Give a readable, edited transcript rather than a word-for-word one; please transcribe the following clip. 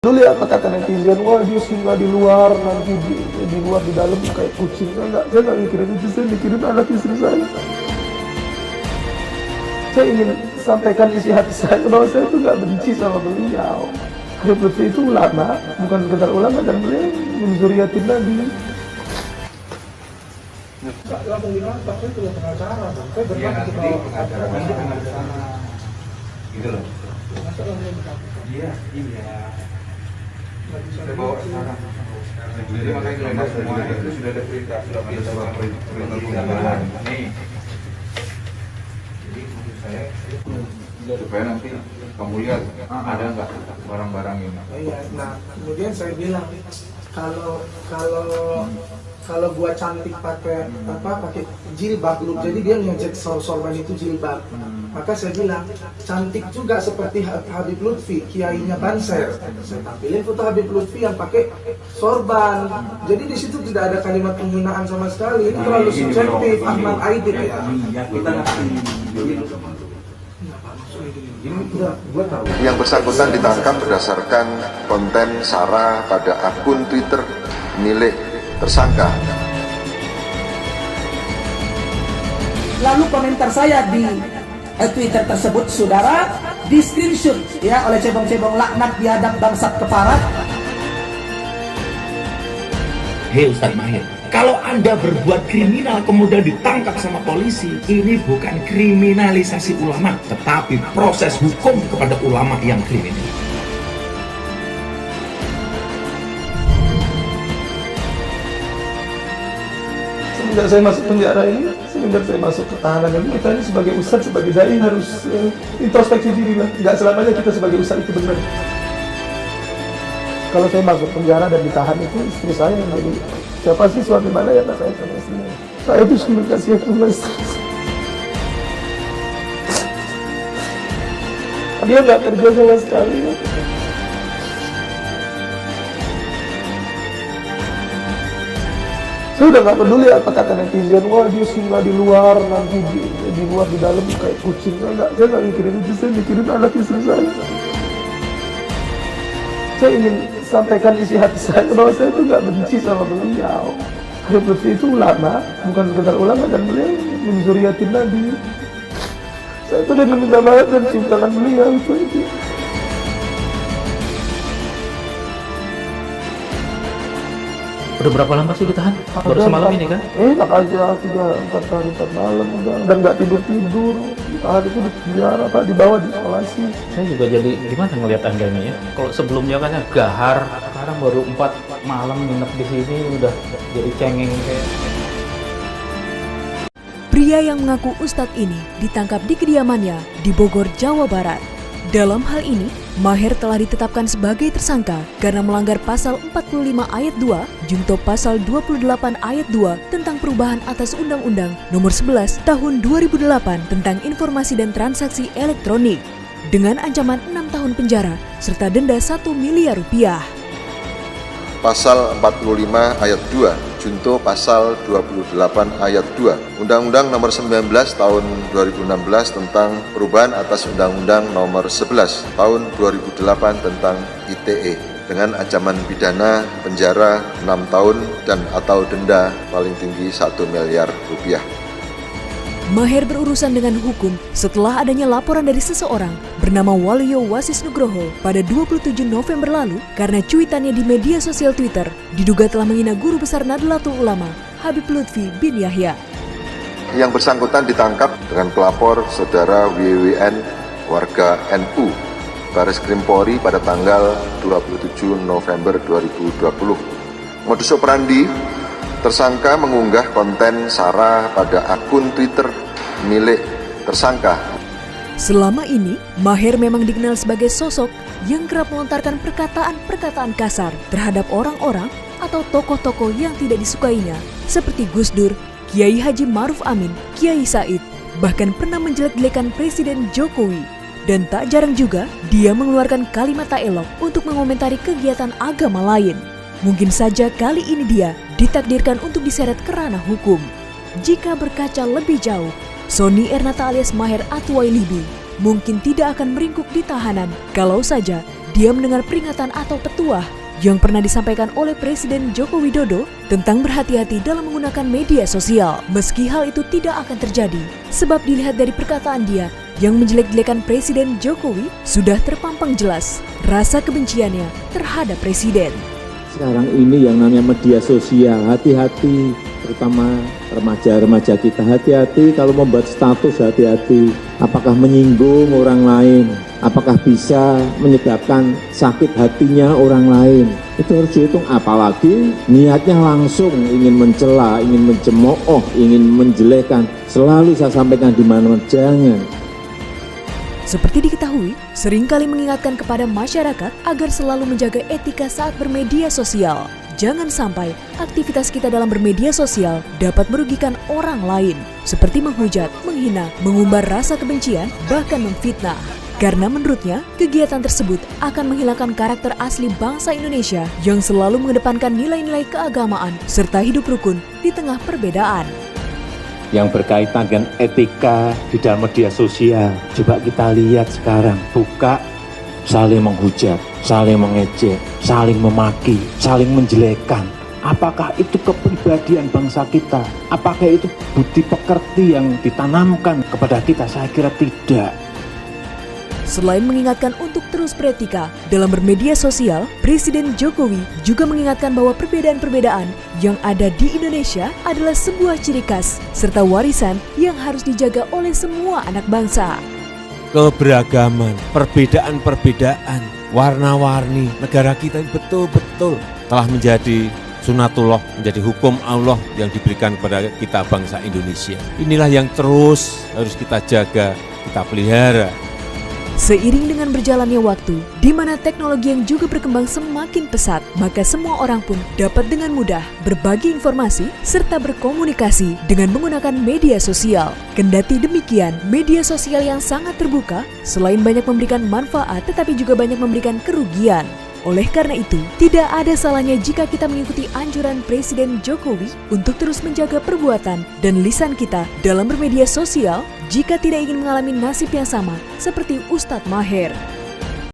Dulu ya kata netizen, wah dia singgah di luar, nanti di luar di dalam kayak kucing. Saya nggak mikirin itu, saya mikirin anak istri saya. Saya ingin sampaikan isi hati saya bahwa saya itu nggak benci sama beliau. Habib Lutfi itu ulama, bukan sekedar ulama, dan beliau menzuriatin Nabi. Langsung bilang, saya punya pengacara, saya berhak untuk pengacara di sana. Gitu loh. Iya. Saya bawa sekarang. Jadi makanya geledah semua itu sudah ada perintah, sudah ada sebuah perintah. Nih. Jadi maksud saya supaya nanti kamu lihat ada nggak barang-barang ini. Iya, nah kemudian saya bilang kalau gua cantik pakai pakai jilbab lu, jadi dia ngejek sorban itu jilbab. Maka saya bilang cantik juga seperti Habib Lutfi, kiainya Banser. Saya tampilin foto Habib Lutfi yang pakai sorban. Jadi di situ tidak ada kalimat penghinaan sama sekali. Ini terlalu subjektif. Ahmad Aidit ya. Kita ngerti. Yang bersangkutan ditangkap berdasarkan konten sara pada akun Twitter milik tersangka. Lalu komentar saya di Twitter tersebut, saudara, di screenshot ya oleh cebong-cebong laknat biadab bangsat keparat. Hei Ustaz Mahir, kalau Anda berbuat kriminal kemudian ditangkap sama polisi, ini bukan kriminalisasi ulama, tetapi proses hukum kepada ulama yang kriminal. Semenjak saya masuk penjara ini, semenjak saya masuk ke tahanan ini, kita ini sebagai ustadz, sebagai dai harus introspeksi diri lah. Nggak selamanya kita sebagai ustadz itu benar. Kalau saya masuk penjara dan ditahan itu, istri saya yang jadi, siapa sih suami mana ya saya sama istrinya. Saya itu sudah kasih sama istri saya. Dia nggak kerja sama sekali. Saya udah nggak peduli apa kata netizen, wah dia singgah di luar, nanti di luar di dalam kayak kucing. Saya nggak mikirin itu, saya mikirin anak istri saya. Saya ingin sampaikan isi hati saya bahwa saya itu nggak benci sama beliau. Habib Lutfi itu ulama, bukan sekedar ulama, dan beliau menzuriatin Nabi. Saya itu udah minta maaf dan cium tangan beliau itu. Udah berapa lama sih ditahan? Baru semalam ini kan? Enak aja, 3-4 hari 4 malam udah. Dan nggak tidur. Ditahan itu di penjara, Pak, dibawa di isolasi. Saya juga jadi gimana ngelihat Anda ini ya? Kalau sebelumnya kan gahar, sekarang baru 4 malam nginep di sini udah jadi cengeng kayak. Pria yang mengaku ustadz ini ditangkap di kediamannya di Bogor, Jawa Barat. Dalam hal ini, Maher telah ditetapkan sebagai tersangka karena melanggar pasal 45 ayat 2, junto pasal 28 ayat 2 tentang perubahan atas Undang-Undang Nomor 11 Tahun 2008 tentang Informasi dan Transaksi Elektronik dengan ancaman 6 tahun penjara serta denda 1 miliar rupiah. Pasal 45 ayat 2, junto pasal 28 ayat 2, Undang-Undang Nomor 19 Tahun 2016 tentang perubahan atas Undang-Undang Nomor 11 Tahun 2008 tentang ITE dengan ancaman pidana penjara 6 tahun dan atau denda paling tinggi 1 miliar rupiah. Maher berurusan dengan hukum setelah adanya laporan dari seseorang bernama Waluyo Wasis Nugroho pada 27 November lalu karena cuitannya di media sosial Twitter diduga telah menghina guru besar Nahdlatul Ulama Habib Lutfi bin Yahya. Yang bersangkutan ditangkap dengan pelapor saudara WWN warga NU Baris Krim Polri pada tanggal 27 November 2020. Modus operandi tersangka mengunggah konten sara pada akun Twitter milik tersangka. Selama ini, Maher memang dikenal sebagai sosok yang kerap melontarkan perkataan-perkataan kasar terhadap orang-orang atau tokoh-tokoh yang tidak disukainya, seperti Gus Dur, Kiai Haji Ma'ruf Amin, Kiai Said, bahkan pernah menjelek-jelekan Presiden Jokowi. Dan tak jarang juga, dia mengeluarkan kalimat tak elok untuk mengomentari kegiatan agama lain. Mungkin saja kali ini dia ditakdirkan untuk diseret ke ranah hukum. Jika berkaca lebih jauh, Sony Ernata alias Maher Atuwailibi mungkin tidak akan meringkuk di tahanan kalau saja dia mendengar peringatan atau petuah yang pernah disampaikan oleh Presiden Joko Widodo tentang berhati-hati dalam menggunakan media sosial. Meski hal itu tidak akan terjadi, sebab dilihat dari perkataan dia yang menjelek-jelekan Presiden Jokowi, sudah terpampang jelas rasa kebenciannya terhadap Presiden. Sekarang ini yang namanya media sosial, hati-hati, terutama remaja-remaja kita, hati-hati kalau membuat status, hati-hati. Apakah menyinggung orang lain? Apakah bisa menyebabkan sakit hatinya orang lain? Itu harus dihitung, apalagi niatnya langsung ingin mencela, ingin mencemooh, ingin menjelekkan. Selalu saya sampaikan di mana-mana, jangan. Seperti diketahui, seringkali mengingatkan kepada masyarakat agar selalu menjaga etika saat bermedia sosial. Jangan sampai aktivitas kita dalam bermedia sosial dapat merugikan orang lain, seperti menghujat, menghina, mengumbar rasa kebencian, bahkan memfitnah. Karena menurutnya, kegiatan tersebut akan menghilangkan karakter asli bangsa Indonesia yang selalu mengedepankan nilai-nilai keagamaan serta hidup rukun di tengah perbedaan. Yang berkaitan dengan etika di dalam media sosial, coba kita lihat sekarang, buka saling menghujat, saling mengejek, saling memaki, saling menjelekkan. Apakah itu kepribadian bangsa kita? Apakah itu budi pekerti yang ditanamkan kepada kita? Saya kira tidak. Selain mengingatkan untuk terus beretika dalam bermedia sosial, Presiden Jokowi juga mengingatkan bahwa perbedaan-perbedaan yang ada di Indonesia adalah sebuah ciri khas serta warisan yang harus dijaga oleh semua anak bangsa. Keberagaman, perbedaan-perbedaan, warna-warni negara kita betul-betul telah menjadi sunatullah, menjadi hukum Allah yang diberikan kepada kita bangsa Indonesia. Inilah yang terus harus kita jaga, kita pelihara. Seiring dengan berjalannya waktu, di mana teknologi yang juga berkembang semakin pesat, maka semua orang pun dapat dengan mudah berbagi informasi serta berkomunikasi dengan menggunakan media sosial. Kendati demikian, media sosial yang sangat terbuka, selain banyak memberikan manfaat, tetapi juga banyak memberikan kerugian. Oleh karena itu, tidak ada salahnya jika kita mengikuti anjuran Presiden Jokowi untuk terus menjaga perbuatan dan lisan kita dalam bermedia sosial jika tidak ingin mengalami nasib yang sama seperti Ustadz Maher.